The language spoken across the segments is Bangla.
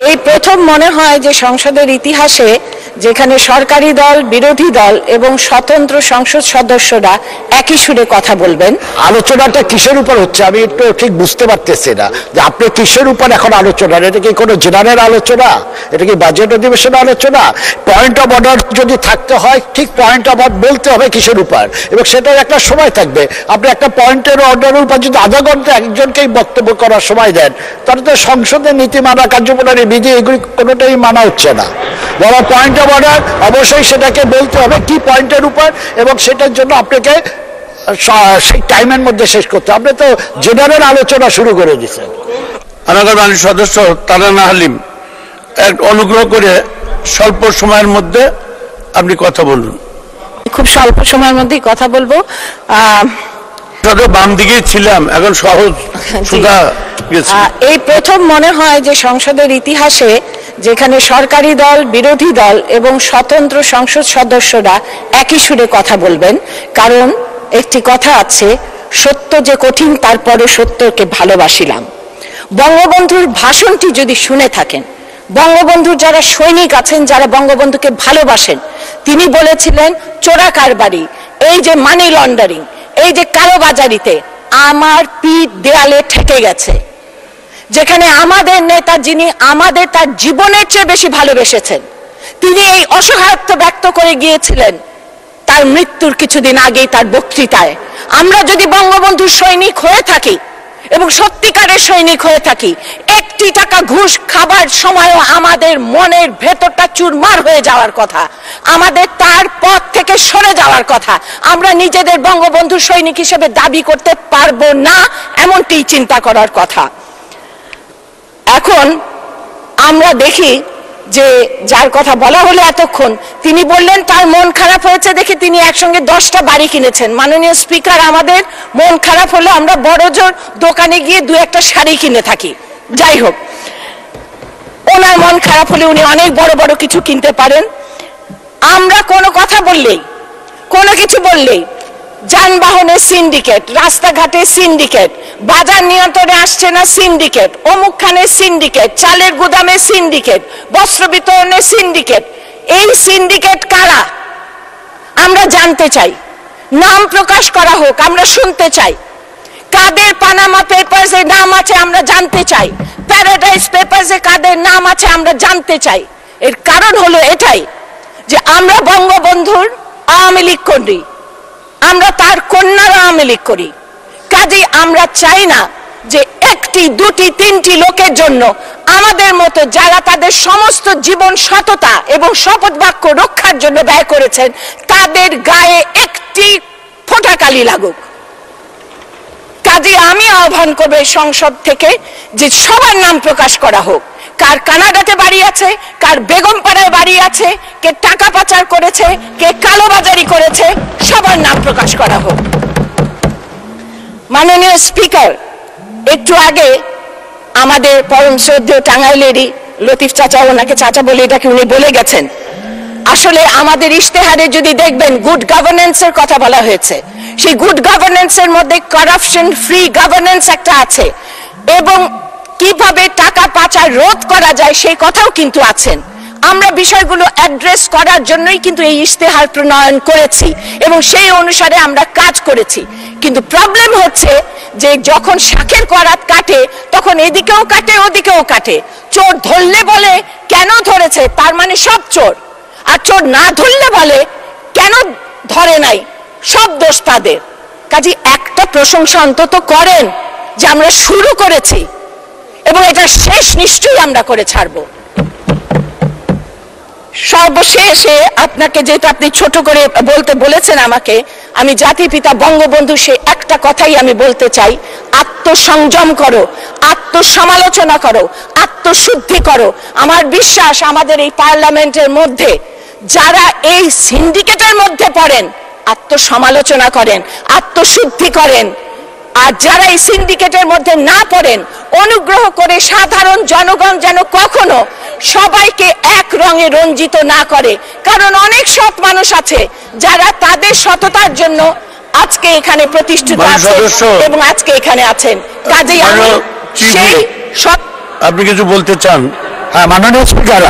এই প্রথম মনে হয় যে সংসদের ইতিহাসে যেখানে সরকারি দল, বিরোধী দল এবং স্বতন্ত্র সংসদ সদস্যরা একই সুরে কথা বলবেন। আলোচনাটা কিসের উপর হচ্ছে আমি একটু ঠিক বুঝতে পারতেছি না যে আপনি কিসের উপর এখন আলোচনা, এটা কি কোনো জেনারেল আলোচনা, এটা কি বাজেট অধিবেশন আলোচনা? পয়েন্ট অফ অর্ডার যদি থাকতে হয় ঠিক পয়েন্ট অফ অর্ডার বলতে হবে কিসের উপর, এবং সেটার একটা সময় থাকবে। আপনি একটা পয়েন্টের অর্ডারের উপর যদি আধা ঘন্টা একজনকেই বক্তব্য করার সময় দেন তাহলে তো সংসদের নীতিমালা, কার্যপ্রণালী, বিধি এগুলি কোনোটাই মানা হচ্ছে না। বড় পয়েন্ট অফ অর্ডার অবশ্যই সেটাকে বলতে হবে কি পয়েন্টের উপর, এবং সেটার জন্য আপনাকে সেই টাইমের মধ্যে শেষ করতে। আপনি তো জেনারেল আলোচনা শুরু করে দিচ্ছেন। আনাগার বাহিনীর সদস্য তারানা হালিম, এক অনুগ্রহ করে স্বল্প সময়ের মধ্যে আপনি কথা বলুন। খুব স্বল্প সময়ের মধ্যেই কথা বলবো। বাম দিকে ছিলাম, এখন সহজ সুধা গেছি। এই প্রথম মনে হয় যে সংসদের ইতিহাসে যেখানে সরকারি দল, বিরোধী দল এবং স্বতন্ত্র সংসদ সদস্যরা একই সুরে কথা বলবেন। কারণ একটি কথা আছে, সত্য যে কঠিন তারপরে সত্যকে ভালোবাসিলাম। বঙ্গবন্ধুর ভাষণটি যদি শুনে থাকেন, বঙ্গবন্ধুর যারা সৈনিক আছেন, যারা বঙ্গবন্ধুকে ভালোবাসেন, তিনি বলেছিলেন চোরা কারবারি, এই যে মানি লন্ডারিং, এই যে কালোবাজারিতে আমার পিঠ দেয়ালে ঠেকে গেছে। যেখানে আমাদের নেতা, যিনি আমাদের তার জীবনের চেয়ে বেশি ভালোবেসেছেন, তিনি এই অসহায়ত্ব ব্যক্ত করে গিয়েছিলেন তার মৃত্যুর কিছুদিন আগেই তার বক্তৃতায়। আমরা যদি বঙ্গবন্ধুর সৈনিক হয়ে থাকি এবং সত্যিকারের সৈনিক হয়ে থাকি, একটি টাকা ঘুষ খাবার সময়ও আমাদের মনের ভেতরটা চুরমার হয়ে যাওয়ার কথা, আমাদের তার পথ থেকে সরে যাওয়ার কথা। আমরা নিজেদের বঙ্গবন্ধুর সৈনিক হিসেবে দাবি করতে পারবো না, এমনটি চিন্তা করার কথা। এখন আমরা দেখি যে যার কথা বলা হলো এতক্ষণ, তিনি বললেন তার মন খারাপ হয়েছে দেখে তিনি একসঙ্গে 10টা বাড়ি কিনেছেন। মাননীয় স্পিকার, আমাদের মন খারাপ হলে আমরা বড়জোর দোকানে গিয়ে 2-1টা শাড়ি কিনে থাকি। যাই হোক, ওনার মন খারাপ হলে উনি অনেক বড় বড় কিছু কিনতে পারেন। আমরা কোনো কথা বললেই, কোনো কিছু বললেই যানবাহনের সিন্ডিকেট, রাস্তাঘাটে সিন্ডিকেট, বাজার নিয়ন্ত্রণে আসছে না সিন্ডিকেট, অমুকখানের সিন্ডিকেট, চালের গুদামে সিন্ডিকেট, বস্ত্র বিতরণের সিন্ডিকেট। এই সিন্ডিকেট কারা আমরা জানতে চাই, নাম প্রকাশ করা হোক, আমরা শুনতে চাই। কাদের পানামা পেপারসে নাম আছে আমরা জানতে চাই, প্যারাডাইস পেপারসে কাদের নাম আছে আমরা জানতে চাই। এর কারণ হলো এটাই যে আমরা বঙ্গবন্ধুর আওয়ামী লীগ করি, আমরা তার কন্যার আওয়ামী লীগ করি। কাজেই আমরা চাই না যে 1টি, 2টি, 3টি লোকের জন্য আমাদের মতো যারা তাদের সমস্ত জীবন সততা এবং শপথ বাক্য রক্ষার জন্য ব্যয় করেছেন, তাদের গায়ে একটি ফোঁটা কালি লাগুক। কাজেই আমি আহ্বান করবো সংসদ থেকে যে সবার নাম প্রকাশ করা হোক। কার কানাডাতে বাড়ি আছে, কার বেগমপাড়ায় বাড়ি আছে, কে টাকা পাচার করেছে, কে কালোবাজারি করেছে, সবার নাম প্রকাশ করা হোক। মাননীয় স্পিকার, একটু আগে আমাদের পরম শ্রদ্ধেয় টাঙ্গাইলেরই লতিফ চাচা, ওনাকে চাচা বলে এটাকে উনি বলে গেছেন। আসলে আমাদের ইশতেহারে যদি দেখবেন গুড গভর্নেন্সের কথা বলা হয়েছে, সেই গুড গভর্নেন্সের মধ্যে কারাপশন ফ্রি গভর্নেন্স একটা আছে, এবং কিভাবে টাকা পাচার রোধ করা যায় সেই কথাও কিন্তু আছেন। আমরা বিষয়গুলো অ্যাড্রেস করার জন্যই কিন্তু এই ইশতেহার প্রণয়ন করেছি এবং সেই অনুসারে আমরা কাজ করেছি। কিন্তু প্রবলেম হচ্ছে যে যখন শাখের করাত কাটে তখন এদিকেও কাটে ওদিকেও কাটে। চোর ধরলে বলে কেন ধরেছে, তার মানে সব চোর, আর চোর না ধরলে বলে কেন ধরে নাই, সব দোষ তাদের। কাজে একটা প্রশংসা অন্তত করেন যে আমরা শুরু করেছি এবং এটা শেষ নিশ্চয়ই আমরা করে ছাড়বো। সর্বশেষে আপনাকে, যেহেতু আপনি ছোট করে বলতে বলেছেন আমাকে, আমি জাতির পিতা বঙ্গবন্ধু সে একটা কথাই আমি বলতে চাই, আত্মসংযম করো, আত্মসমালোচনা করো, আত্মশুদ্ধি করো। আমার বিশ্বাস আমাদের এই পার্লামেন্টের মধ্যে যারা এই সিন্ডিকেটের মধ্যে পড়েন, আত্মসমালোচনা করেন, আত্মশুদ্ধি করেন, আর যারা এই সিন্ডিকেটের মধ্যে না পড়েন, অনুগ্রহ করে সাধারণ জনগণ যেন কখনো সবাইকে এক রঙে রঞ্জিত না করে। কারণ অনেক সৎ মানুষ আছে যারা তাদের সততার জন্য আজকে এখানে প্রতিষ্ঠিত আছেন এবং আজকে এখানে আছেন। কাজেই আমি সেই আপনি কিছু বলতে চান? হ্যাঁ, মাননীয় স্পিকার,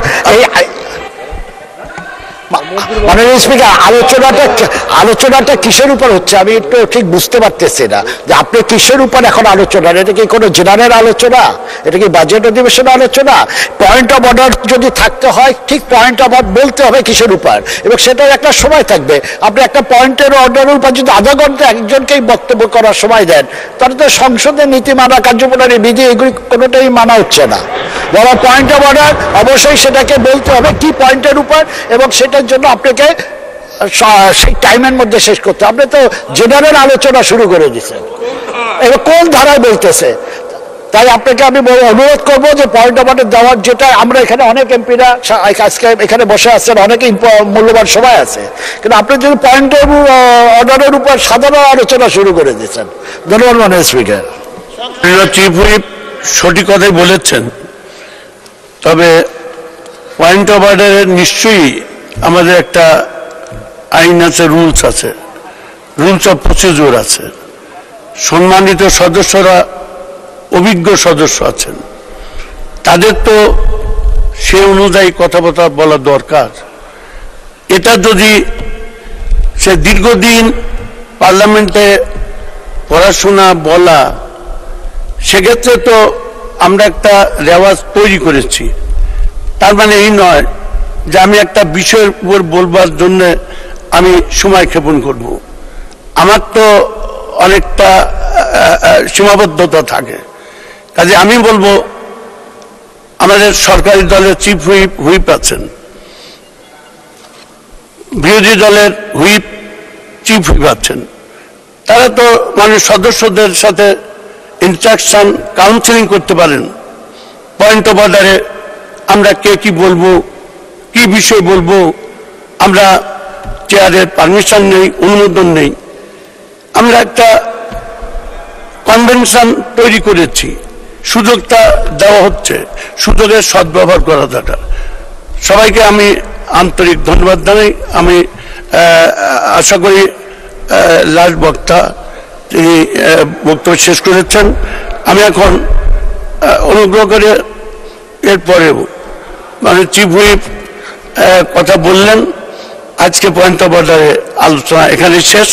মাননীয় স্পিকার, আলোচনাটা কিসের উপর হচ্ছে আমি একটু ঠিক বুঝতে পারতেছি না যে আপনি কিসের উপর এখন আলোচনা, এটা কি কোনো জেনারেল আলোচনা, এটা কি বাজেট অধিবেশন আলোচনা? পয়েন্ট অফ অর্ডার যদি থাকতে হয় ঠিক পয়েন্ট অফ অর্ডার বলতে হবে কিসের উপর, এবং সেটার একটা সময় থাকবে। আপনি একটা পয়েন্টের অর্ডারের উপর যদি আধা ঘন্টা একজনকেই বক্তব্য করার সময় দেন, তাহলে তো সংসদের নীতিমালা, কার্যপ্রণালী, বিধি এগুলি কোনোটাই মানা হচ্ছে না। বড় পয়েন্ট অফ অর্ডার অবশ্যই সেটাকে বলতে হবে কি পয়েন্টের উপর, এবং সেটার জন্য আপনাকে সেই টাইমের মধ্যে শেষ করতে। আপনি তো জেনারেল আলোচনা শুরু করে দিচ্ছেন, এবার কোন ধারায় বলতেছে। তাই আপনাকে আমি অনুরোধ করবো যে পয়েন্ট অফ অর্ডার দেওয়ার, যেটা আমরা এখানে অনেক এমপিরা আজকে এখানে বসে আছেন, অনেকে মূল্যবান সময় আছে, কিন্তু আপনি যদি পয়েন্ট অফ অর্ডারের উপর সাধারণ আলোচনা শুরু করে দিচ্ছেন। ধন্যবাদ মাননীয় স্পিকার। চিফ হুইপ সঠিক কথাই বলেছেন, তবে পয়েন্ট অফ অর্ডারের নিশ্চয়ই আমাদের একটা আইন আছে, রুলস আছে, রুলস অফ প্রসিডিউর আছে। সম্মানিত সদস্যরা, অভিজ্ঞ সদস্য আছেন, তাদের তো সে অনুযায়ী কথাবার্তা বলা দরকার। এটা যদি সে দীর্ঘদিন পার্লামেন্টে পড়াশোনা বলা, সেক্ষেত্রে তো আমরা একটা রেওয়াজ তৈরি করেছি। তার মানে এই নয় যে আমি একটা বিষয়ের উপর বলবার জন্য আমি সময় ক্ষেপণ করব। আমার তো অনেকটা সীমাবদ্ধতা থাকে। কাজে আমি বলবো, আমাদের সরকারি দলের চিফ হুইপ আছেন, বিরোধী দলের হুইপ চিফ হুইপ আছেন, তারা তো মানে সদস্যদের সাথে ইন্টারাকশন, কাউন্সিলিং করতে পারেন। পয়েন্ট অফ অর্ডারে আমরা কে কি বলবো, কি বিষয় বলবো, আমরা চেয়ারের পারমিশন নেই, অনুমোদন নেই। আমরা একটা কনভেনশন তৈরি করেছি, সুযোগটা দেওয়া হচ্ছে, সুযোগের সদ্ব্যবহার করা দরকার। সবাইকে আমি আন্তরিক ধন্যবাদ জানাই। আমি আশা করি লাস্ট বক্তা তিনি বক্তব্য শেষ করেছেন। আমি এখন অনুগ্রহ করে এরপরেও মানে চিফ হুইপ কথা বললেন, আজকে পয়েন্ট অফ অর্ডারে আলোচনা এখানে শেষ।